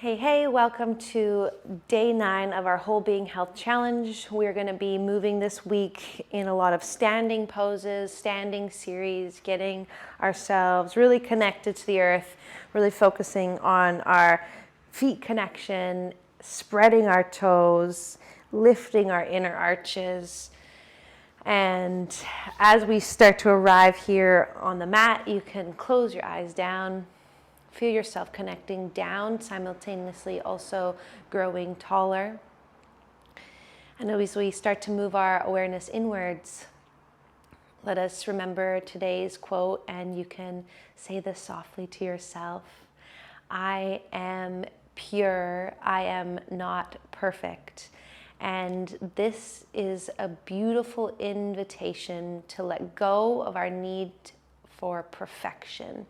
Hey, welcome to day 9 of our Whole Being Health Challenge. We're going to be moving this week in a lot of standing poses, standing series, getting ourselves really connected to the earth, really focusing on our feet connection, spreading our toes, lifting our inner arches. And as we start to arrive here on the mat, you can close your eyes down. Feel yourself connecting down, simultaneously also growing taller. And as we start to move our awareness inwards, let us remember today's quote, and you can say this softly to yourself. I am pure, I am not perfect. And this is a beautiful invitation to let go of our need for perfection.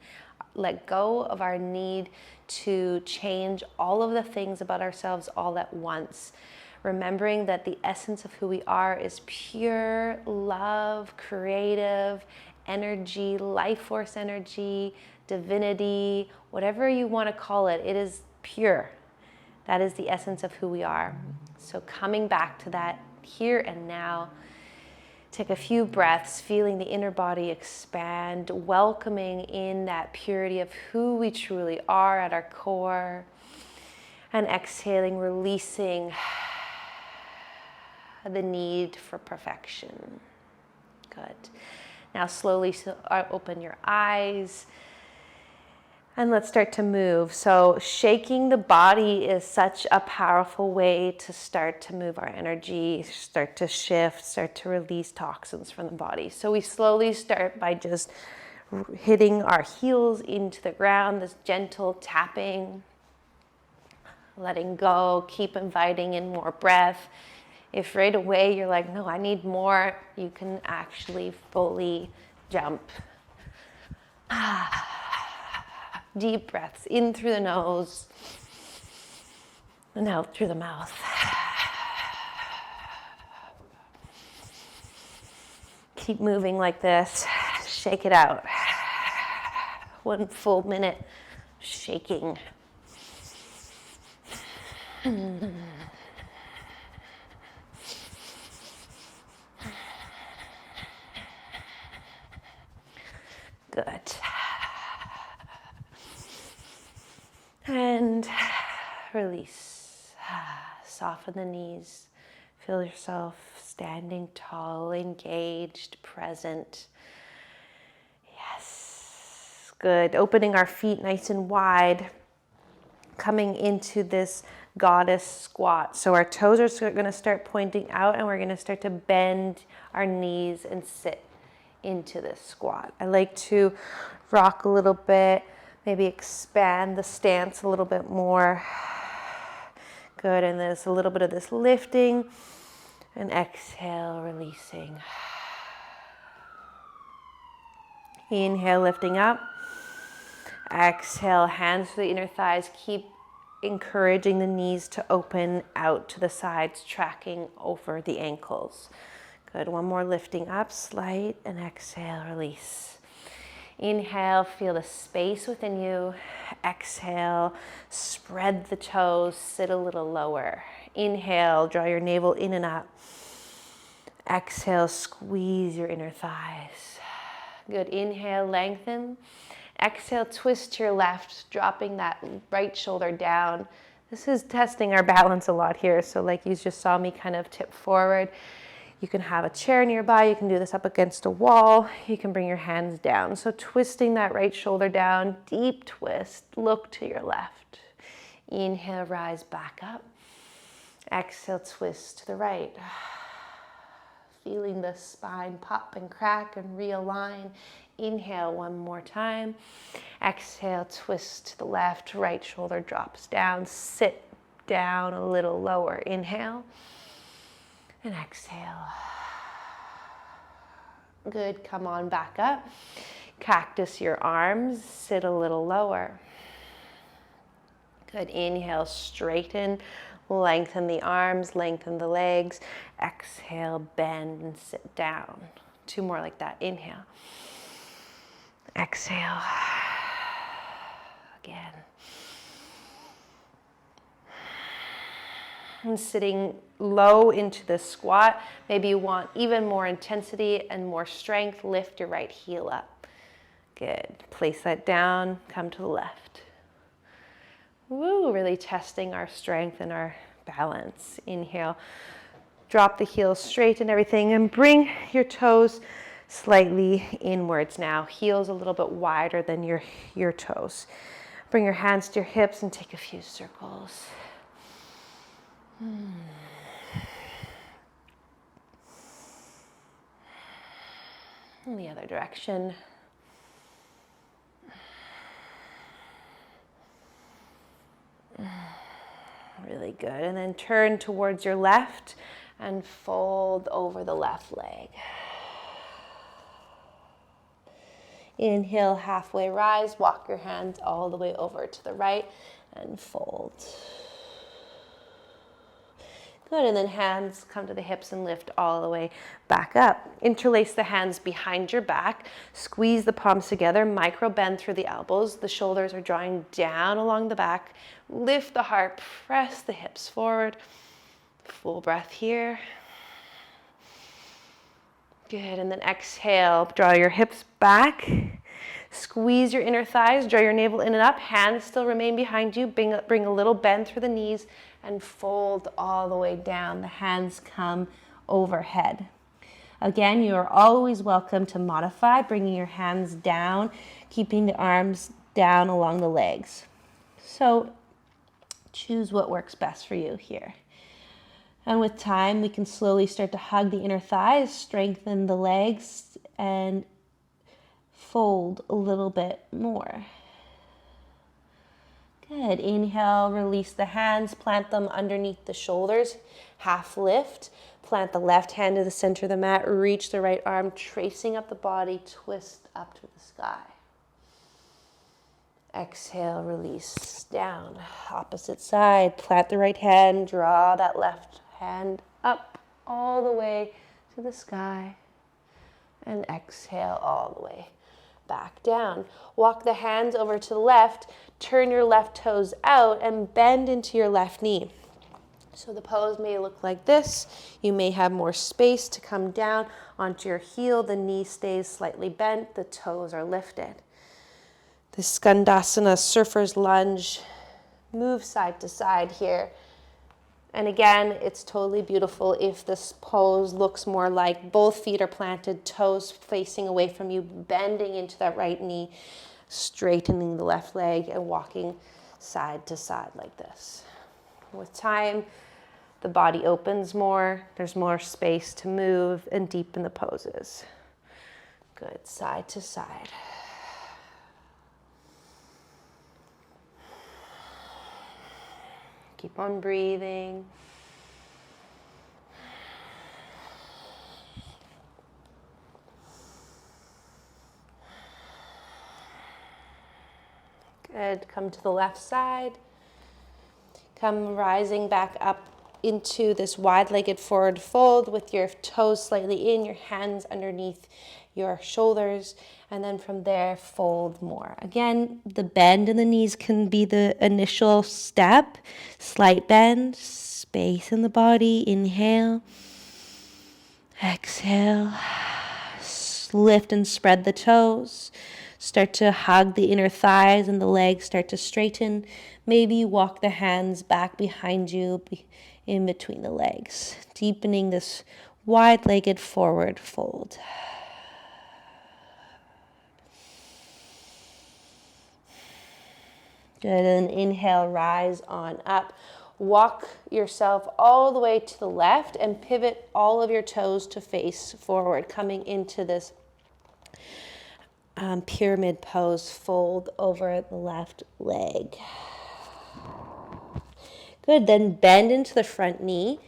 Let go of our need to change all of the things about ourselves all at once. Remembering that the essence of who we are is pure love, creative energy, life force energy, divinity, whatever you want to call it, it is pure. That is the essence of who we are. So coming back to that here and now, take a few breaths, feeling the inner body expand, welcoming in that purity of who we truly are at our core, and exhaling, releasing the need for perfection. Good. Now slowly open your eyes. And let's start to move. So shaking the body is such a powerful way to start to move our energy, start to shift, start to release toxins from the body. So we slowly start by just hitting our heels into the ground, this gentle tapping, letting go, keep inviting in more breath. If right away you're like, no, I need more, you can actually fully jump. Deep breaths in through the nose and out through the mouth. Keep moving like this. Shake it out. 1 full minute shaking. Good. And release. Soften the knees. Feel yourself standing tall, engaged, present. Yes. Good. Opening our feet nice and wide. Coming into this goddess squat. So our toes are going to start pointing out, and we're going to start to bend our knees and sit into this squat. I like to rock a little bit. Maybe expand the stance a little bit more. Good, and there's a little bit of this lifting. And exhale, releasing. Inhale, lifting up. Exhale, hands to the inner thighs. Keep encouraging the knees to open out to the sides, tracking over the ankles. Good, one more lifting up, slight, and exhale, release. Inhale, feel the space within you. Exhale, spread the toes, sit a little lower. Inhale, draw your navel in and up. Exhale, squeeze your inner thighs. Good, inhale, lengthen. Exhale, twist to your left, dropping that right shoulder down. This is testing our balance a lot here. So like you just saw me kind of tip forward. You can have a chair nearby. You can do this up against a wall. You can bring your hands down. So twisting that right shoulder down, deep twist, look to your left. Inhale, rise back up. Exhale, twist to the right. Feeling the spine pop and crack and realign. Inhale one more time. Exhale, twist to the left, right shoulder drops down. Sit down a little lower. Inhale. And exhale. Good, come on back up. Cactus your arms, sit a little lower. Good, inhale, straighten, lengthen the arms, lengthen the legs. Exhale, bend and sit down. 2 more like that, inhale. Exhale. Again. And sitting low into the squat. Maybe you want even more intensity and more strength. Lift your right heel up. Good. Place that down, come to the left. Woo, really testing our strength and our balance. Inhale. Drop the heels straight and everything, and bring your toes slightly inwards now. Heels a little bit wider than your toes. Bring your hands to your hips and take a few circles. In the other direction. Really good. And then turn towards your left and fold over the left leg. Inhale, halfway rise. Walk your hands all the way over to the right and fold. Good, and then hands come to the hips and lift all the way back up. Interlace the hands behind your back. Squeeze the palms together, micro bend through the elbows. The shoulders are drawing down along the back. Lift the heart, press the hips forward. Full breath here. Good, and then exhale, draw your hips back. Squeeze your inner thighs, draw your navel in and up. Hands still remain behind you. Bring a little bend through the knees and fold all the way down. The hands come overhead. Again, you are always welcome to modify, bringing your hands down, keeping the arms down along the legs. So choose what works best for you here. And with time, we can slowly start to hug the inner thighs, strengthen the legs, and fold a little bit more. Good. Inhale, release the hands, plant them underneath the shoulders, half lift. Plant the left hand to the center of the mat, reach the right arm, tracing up the body, twist up to the sky. Exhale, release down. Opposite side, plant the right hand, draw that left hand up all the way to the sky. And exhale all the way back down. Walk the hands over to the left, turn your left toes out and bend into your left knee. So the pose may look like this. You may have more space to come down onto your heel. The knee stays slightly bent, the toes are lifted. The Skandasana, surfer's lunge. Move side to side here. And again, it's totally beautiful if this pose looks more like both feet are planted, toes facing away from you, bending into that right knee, straightening the left leg and walking side to side like this. With time, the body opens more, there's more space to move and deepen the poses. Good, side to side. Keep on breathing. Good. Come to the left side. Come rising back up into this wide-legged forward fold with your toes slightly in, your hands underneath your shoulders, and then from there, fold more. Again, the bend in the knees can be the initial step. Slight bend, space in the body. Inhale. Exhale. Lift and spread the toes. Start to hug the inner thighs and the legs start to straighten. Maybe walk the hands back behind you in between the legs, deepening this wide-legged forward fold. Good, and inhale, rise on up. Walk yourself all the way to the left and pivot all of your toes to face forward, coming into this pyramid pose. Fold over the left leg. Good, then bend into the front knee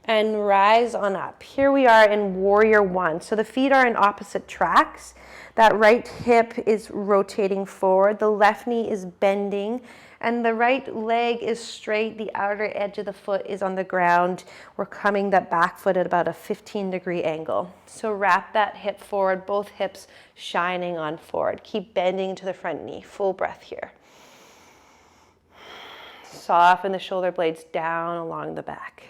and rise on up. Here we are in Warrior One. So the feet are in opposite tracks. That right hip is rotating forward. The left knee is bending and the right leg is straight. The outer edge of the foot is on the ground. We're coming that back foot at about a 15-degree angle. So wrap that hip forward, both hips shining on forward. Keep bending to the front knee. Full breath here. Soften the shoulder blades down along the back.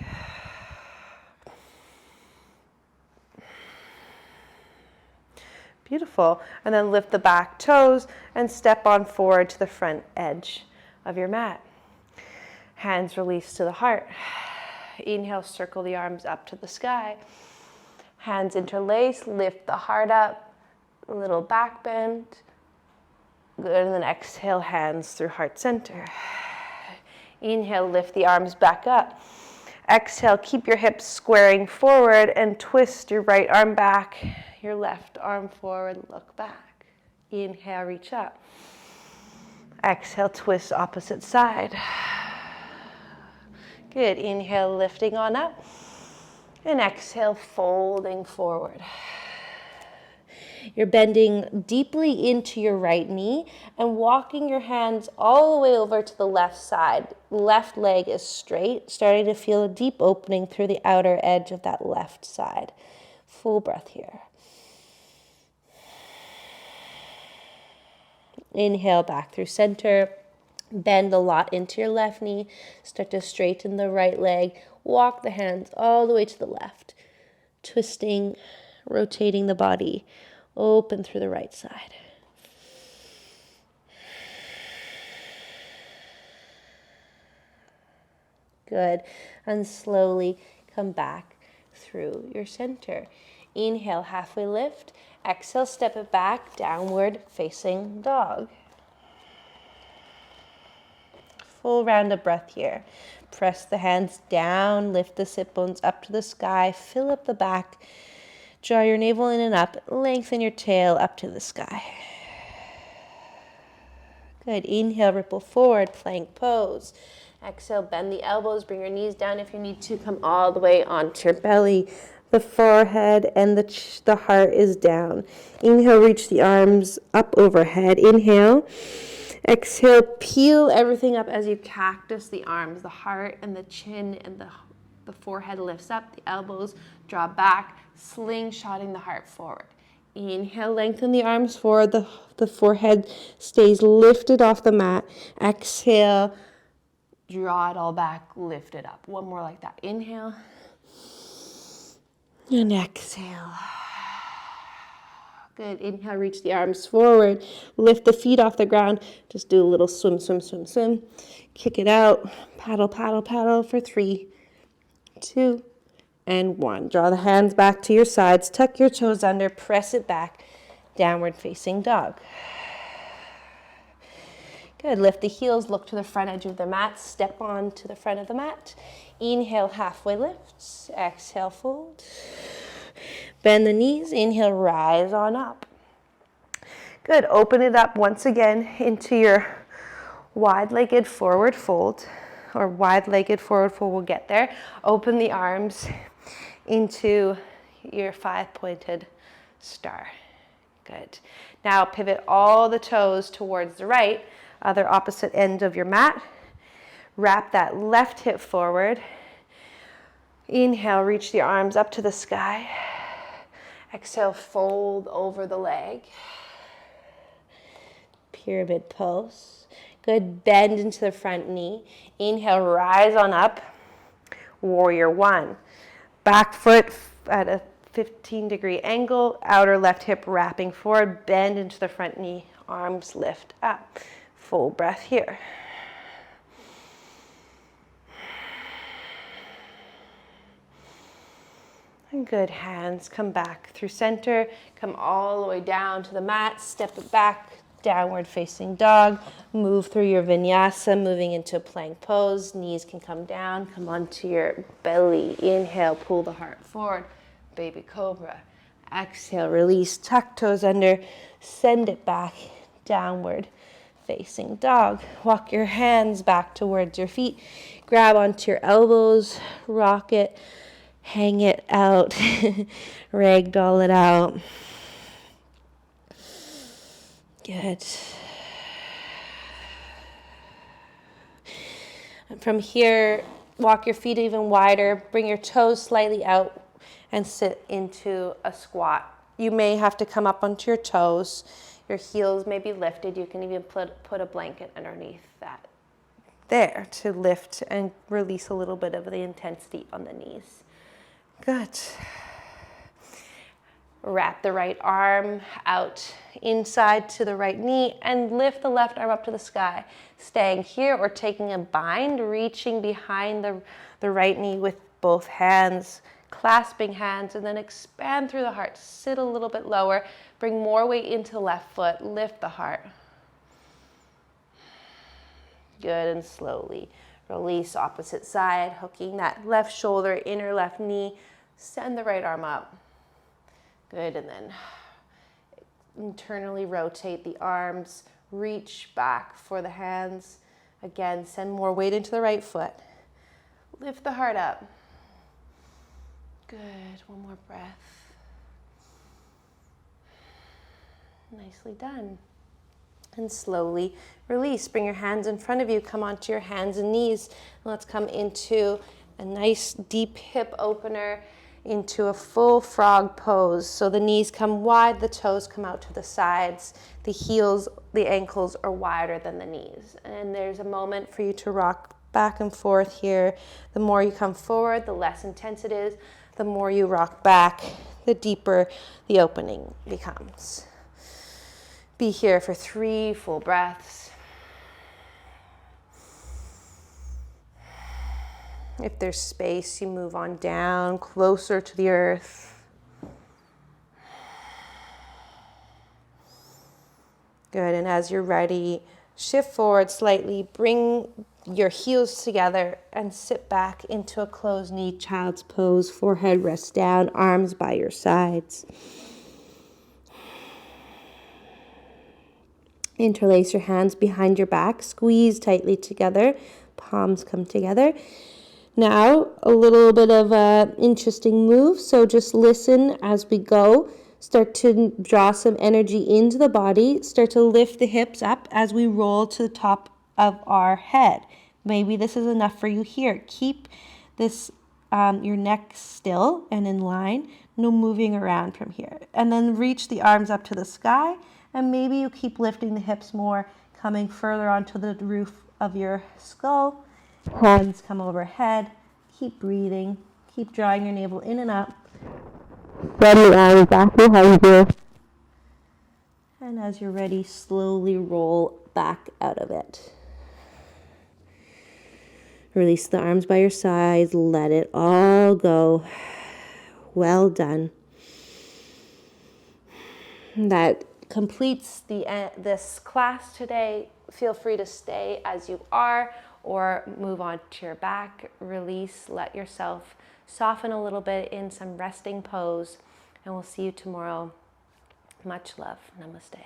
Beautiful. And then lift the back toes and step on forward to the front edge of your mat. Hands release to the heart. Inhale, circle the arms up to the sky. Hands interlace, lift the heart up, a little back bend. Good, and then exhale, hands through heart center. Inhale, lift the arms back up. Exhale, keep your hips squaring forward and twist your right arm back, your left arm forward, look back. Inhale, reach up. Exhale, twist opposite side. Good, inhale, lifting on up. And exhale, folding forward. You're bending deeply into your right knee and walking your hands all the way over to the left side. Left leg is straight, starting to feel a deep opening through the outer edge of that left side. Full breath here. Inhale back through center. Bend a lot into your left knee. Start to straighten the right leg. Walk the hands all the way to the left. Twisting, rotating the body. Open through the right side. Good. And slowly come back through your center. Inhale, halfway lift. Exhale, step it back, downward facing dog. Full round of breath here. Press the hands down, lift the sit bones up to the sky, fill up the back. Draw your navel in and up, lengthen your tail up to the sky. Good, inhale, ripple forward, plank pose. Exhale, bend the elbows, bring your knees down if you need to, come all the way onto your belly. The forehead and the heart is down. Inhale, reach the arms up overhead. Inhale. Exhale, peel everything up as you cactus the arms. The heart and the chin and the forehead lifts up. The elbows draw back, slingshotting the heart forward. Inhale, lengthen the arms forward. The forehead stays lifted off the mat. Exhale, draw it all back, lift it up. One more like that. Inhale. And exhale. Good. Inhale, reach the arms forward. Lift the feet off the ground. Just do a little swim, swim, swim, swim. Kick it out. Paddle, paddle, paddle for 3, 2, and 1. Draw the hands back to your sides. Tuck your toes under. Press it back. Downward facing dog. Good. Lift the heels. Look to the front edge of the mat. Step on to the front of the mat. Inhale, halfway lift. Exhale, fold. Bend the knees. Inhale, rise on up. Good. Open it up once again into your wide-legged forward fold, or wide-legged forward fold. We'll get there. Open the arms into your 5-pointed star. Good. Now pivot all the toes towards the right, other opposite end of your mat. Wrap that left hip forward. Inhale, reach the arms up to the sky. Exhale, fold over the leg. Pyramid pose. Good, bend into the front knee. Inhale, rise on up. Warrior 1. Back foot at a 15-degree angle. Outer left hip wrapping forward. Bend into the front knee. Arms lift up. Full breath here. And good, hands come back through center, come all the way down to the mat, step it back, downward facing dog, move through your vinyasa, moving into a plank pose, knees can come down, come onto your belly, inhale, pull the heart forward, baby cobra, exhale, release, tuck toes under, send it back, downward facing dog. Walk your hands back towards your feet, grab onto your elbows, rock it, hang it out, ragdoll it out. Good. And from here, walk your feet even wider, bring your toes slightly out, and sit into a squat. You may have to come up onto your toes. Your heels may be lifted. You can even put a blanket underneath that there to lift and release a little bit of the intensity on the knees. Good. Wrap the right arm out inside to the right knee and lift the left arm up to the sky. Staying here or taking a bind, reaching behind the right knee with both hands, clasping hands, and then expand through the heart. Sit a little bit lower. Bring more weight into the left foot. Lift the heart. Good, and slowly release opposite side, hooking that left shoulder, inner left knee. Send the right arm up. Good, and then internally rotate the arms, reach back for the hands. Again, send more weight into the right foot. Lift the heart up. Good, one more breath. Nicely done. And slowly release. Bring your hands in front of you. Come onto your hands and knees. And let's come into a nice deep hip opener, into a full frog pose. So the knees come wide, the toes come out to the sides. The heels, the ankles are wider than the knees. And there's a moment for you to rock back and forth here. The more you come forward, the less intense it is. The more you rock back, the deeper the opening becomes. Be here for 3 full breaths. If there's space, you move on down, closer to the earth. Good, and as you're ready, shift forward slightly, bring your heels together and sit back into a closed knee child's pose. Forehead rests down, arms by your sides. Interlace your hands behind your back, squeeze tightly together, palms come together. Now, a little bit of an interesting move, so just listen as we go. Start to draw some energy into the body. Start to lift the hips up as we roll to the top of our head. Maybe this is enough for you here. Keep this your neck still and in line, no moving around from here. And then reach the arms up to the sky, and maybe you keep lifting the hips more, coming further onto the roof of your skull. Hands come overhead. Keep breathing. Keep drawing your navel in and up. Spread your arms back behind you. And as you're ready, slowly roll back out of it. Release the arms by your sides. Let it all go. Well done. That completes this class today. Feel free to stay as you are or move on to your back. Release, let yourself soften a little bit in some resting pose, and we'll see you tomorrow. Much love. Namaste.